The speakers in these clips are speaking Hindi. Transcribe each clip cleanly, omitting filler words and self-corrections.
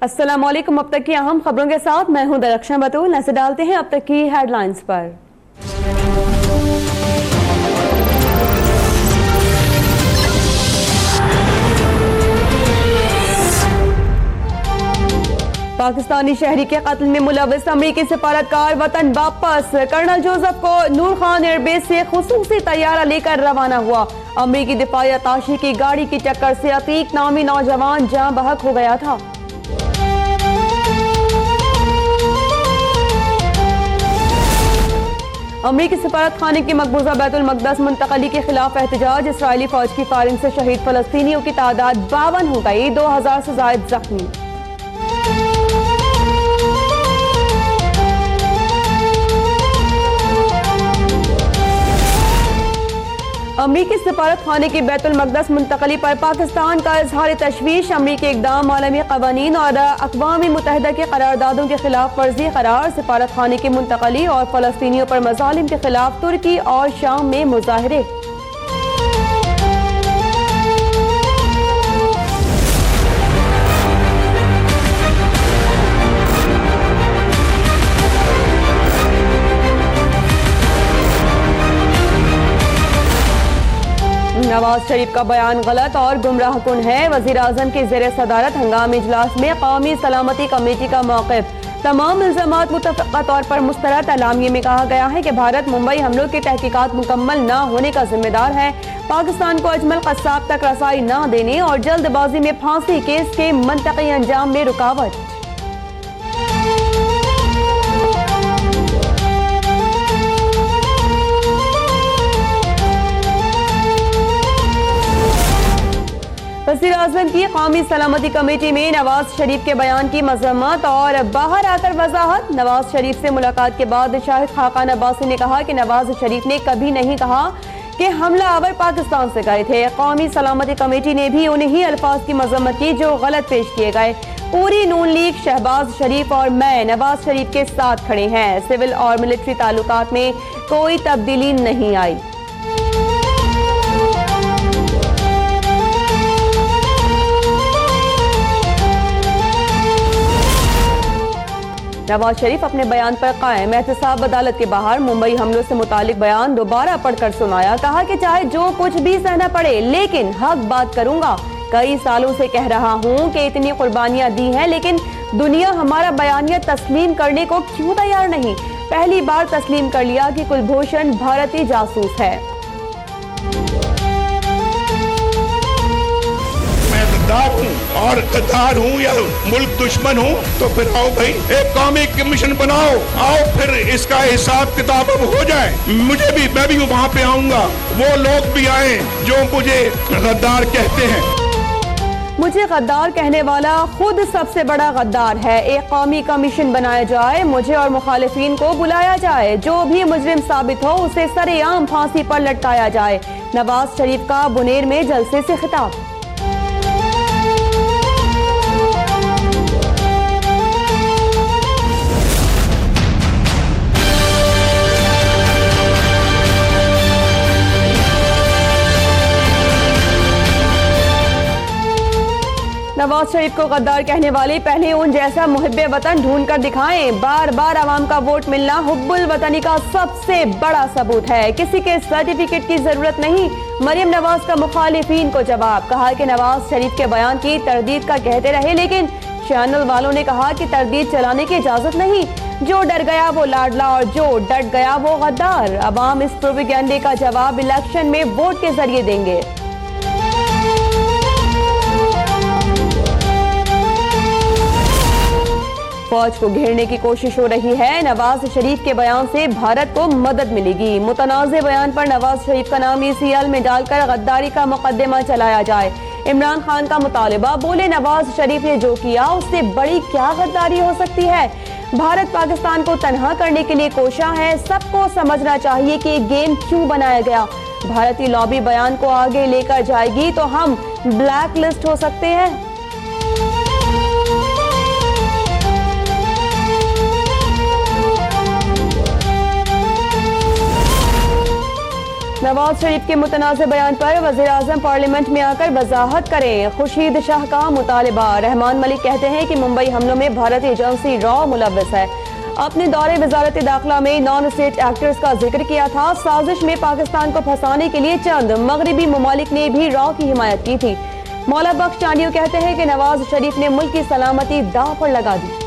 अस्सलामुअलैकुम। अब तक की अहम खबरों के साथ मैं हूं दरख्शां बतूल। नजर डालते हैं अब तक की हेडलाइंस पर। पाकिस्तानी शहरी के कत्ल में मुलविस अमरीकी सफारतकार वतन वापस। कर्नल जोसेफ को नूर खान एयरबेस से खुसूसी तैयारा लेकर रवाना हुआ। अमरीकी दिफाई अताशी की गाड़ी की टक्कर से अतीक नामी नौजवान जाँ बहक हो गया था। अमरीकी सफारत खाने की मकबूजा बैतुल मक़दस मुंतकली के खिलाफ एहतजाज। इसराइली फौज की फायरिंग से शहीद फलस्तीनियों की तादाद 52 हो गई, 2000 से ज़ायद जख्मी। अमरीकी सफारत खाने की बैतुल मक़दस मुंतकली पर पाकिस्तान का इजहार तशवीश। अमरीकी इक़दाम आलमी क़वानीन और अक़वाम मुत्तहिदा के करारदादों के खिलाफ वर्जी करार। सफारत खाने की मुंतकली और फ़लस्तीनियों पर मज़ालिम के खिलाफ तुर्की और शाम में मुज़ाहरे। नवाज शरीफ का बयान गलत और गुमराह कुन है। वज़ीर आज़म के ज़ेर सदारत हंगामी इजलास में कौमी सलामती कमेटी का मौक़िफ़। तमाम इल्ज़ामात मुतफ़क़ा तौर पर मुस्तरद। एलामिये में कहा गया है कि भारत मुंबई हमलों की तहकीकात मुकम्मल न होने का जिम्मेदार है। पाकिस्तान को अजमल क़स्साब तक रसाई न देने और जल्दबाजी में फांसी केस के मंतक़ी अंजाम में रुकावट। वज़ीर आज़म की कौमी सलामती कमेटी में नवाज शरीफ के बयान की मज़म्मत और बाहर आकर वजाहत। नवाज शरीफ से मुलाकात के बाद शाहिद खाकान अब्बासी ने कहा कि नवाज शरीफ ने कभी नहीं कहा कि हमला आवर पाकिस्तान से गए थे। कौमी सलामती कमेटी ने भी उन्हीं अल्फाज की मज़म्मत की जो गलत पेश किए गए। पूरी नून लीग शहबाज शरीफ और मैं नवाज शरीफ के साथ खड़े हैं। सिविल और मिलिट्री ताल्लुकात में कोई तब्दीली नहीं आई। नवाज शरीफ अपने बयान पर कायम। एहतसाब अदालत के बाहर मुंबई हमलों से मुतालिक बयान दोबारा पढ़कर सुनाया। कहा कि चाहे जो कुछ भी सहना पड़े लेकिन हक बात करूंगा। कई सालों से कह रहा हूं कि इतनी कुर्बानियां दी हैं लेकिन दुनिया हमारा बयानिया तस्लीम करने को क्यों तैयार नहीं। पहली बार तस्लीम कर लिया कि कुलभूषण भारतीय जासूस है। और गद्दार हूँ या मुल्क दुश्मन हूँ तो फिर आओ भाई एक कौमी कमीशन बनाओ। आओ फिर इसका हिसाब किताब अब हो जाए। मैं भी वहाँ पे आऊंगा। वो लोग भी आए जो मुझे गद्दार कहते हैं। मुझे गद्दार कहने वाला खुद सबसे बड़ा गद्दार है। एक कौमी कमीशन बनाया जाए, मुझे और मुखालिफिन को बुलाया जाए, जो भी मुजरिम साबित हो उसे सरेआम फांसी पर लटकाया जाए। नवाज शरीफ का बुनेर में जलसे से खिताब। नवाज शरीफ को गद्दार कहने वाले पहले उन जैसा मुहिब्बे वतन ढूंढ कर दिखाएं। बार बार आवाम का वोट मिलना हुब्बुल वतनी का सबसे बड़ा सबूत है। किसी के सर्टिफिकेट की जरूरत नहीं। मरियम नवाज का मुखालिफिन को जवाब। कहा कि नवाज शरीफ के बयान की तरदीद का कहते रहे लेकिन चैनल वालों ने कहा कि तरदीद चलाने की इजाजत नहीं। जो डर गया वो लाडला और जो डट गया वो गद्दार। अवाम इस प्रोपेगेंडे का जवाब इलेक्शन में वोट के जरिए देंगे। फौज को घेरने की कोशिश हो रही है। नवाज शरीफ के बयान से भारत को मदद मिलेगी। मुतनाज़े बयान पर नवाज शरीफ का नाम ECL में डालकर गद्दारी का मुकदमा चलाया जाए। इमरान खान का मुतालिबा। बोले नवाज शरीफ ने जो किया उससे बड़ी क्या गद्दारी हो सकती है। भारत पाकिस्तान को तनहा करने के लिए कोशा है। सबको समझना चाहिए कि गेम क्यों बनाया गया। भारतीय लॉबी बयान को आगे लेकर जाएगी तो हम ब्लैक लिस्ट हो सकते हैं। नवाज शरीफ के मुतनाज़ बयान पर वज़ीर-ए-आज़म पार्लियामेंट में आकर वजाहत करें, खुर्शीद शाह का मुतालिबा। रहमान मलिक कहते हैं कि मुंबई हमलों में भारतीय एजेंसी रॉ मुलव्वस है। अपने दौरे वजारत दाखिला में नॉन स्टेट एक्टर्स का जिक्र किया था। साजिश में पाकिस्तान को फंसाने के लिए चंद मगरबी ममालिक ने भी रॉ की हिमायत की थी। मौला बख्श चांडियो कहते हैं कि नवाज शरीफ ने मुल्क की सलामती दांव पर लगा दी।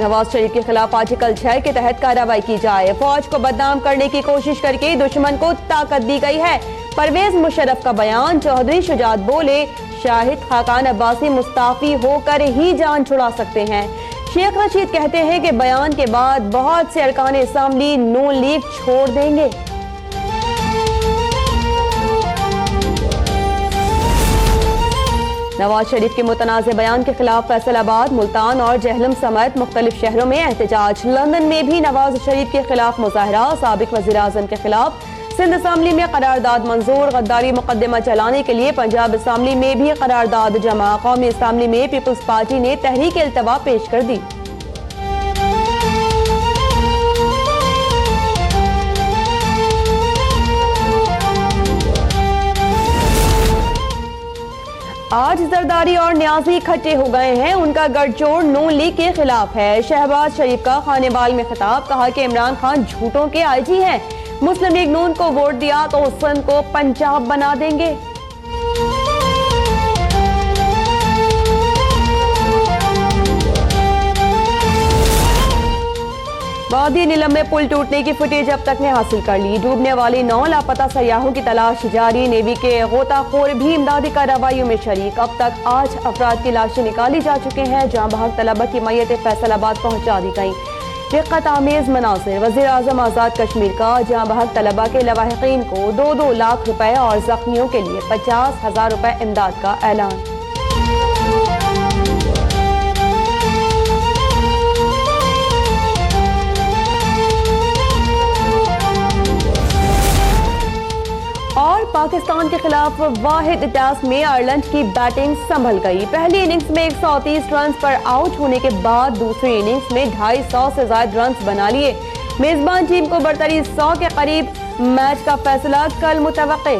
नवाज शरीफ के खिलाफ आर्टिकल 6 के तहत कार्रवाई की जाए। फौज को बदनाम करने की कोशिश करके दुश्मन को ताकत दी गई है। परवेज मुशर्रफ का बयान। चौधरी शुजात बोले, शाहिद खाकान अब्बासी मुस्ताफी होकर ही जान छुड़ा सकते हैं। शेख रशीद कहते हैं कि बयान के बाद बहुत से अरकान असेंबली नून लीग छोड़ देंगे। नवाज शरीफ के मुतनाज़ बयान के खिलाफ फैसलाबाद, मुल्तान और जहलम समेत मुख्तलिफ शहरों में एहतजाज। लंदन में भी नवाज शरीफ के खिलाफ मुजाहरा। साबिक वज़ीर-ए-आज़म के खिलाफ सिंध असेंबली में करारदाद मंजूर। गद्दारी मुकदमा चलाने के लिए पंजाब असेंबली में भी करारदाद जमा। कौमी असेंबली में पीपल्स पार्टी ने तहरीक इल्तवा पेश कर दी। आज जरदारी और न्याजी इकट्ठे हो गए हैं। उनका गठजोड़ नून लीग के खिलाफ है। शहबाज शरीफ का खानेवाल में खिताब। कहा कि इमरान खान झूठों के आईजी हैं। मुस्लिम लीग नून को वोट दिया तो सिंध को पंजाब बना देंगे। वादी नीलम में पुल टूटने की फुटेज अब तक ने हासिल कर ली। डूबने वाली 9 लापता सयाहों की तलाश जारी। नेवी के गोताखोर भी इमदादी कार्रवाइयों में शरीक। अब तक 8 अफराद की लाशें निकाली जा चुके हैं। जहां बहक तलबा की मैयत फैसलाबाद पहुंचा दी गई। दिक्कत आमेज मनासिर। वज़ीर-ए-आज़म आज़ाद कश्मीर का जहां बहक तलबा के लवाहिकीन को 2-2 लाख रुपए और जख्मियों के लिए 50,000 रुपए इमदाद का ऐलान। और पाकिस्तान के खिलाफ वाहिद टेस्ट में आयरलैंड की बैटिंग संभल गई। पहली इनिंग्स में 130 रन पर आउट होने के बाद दूसरी इनिंग्स में 250 से ज्यादा रन बना लिए। मेजबान टीम को बरतरी 100 के करीब। मैच का फैसला कल मुतवक्के।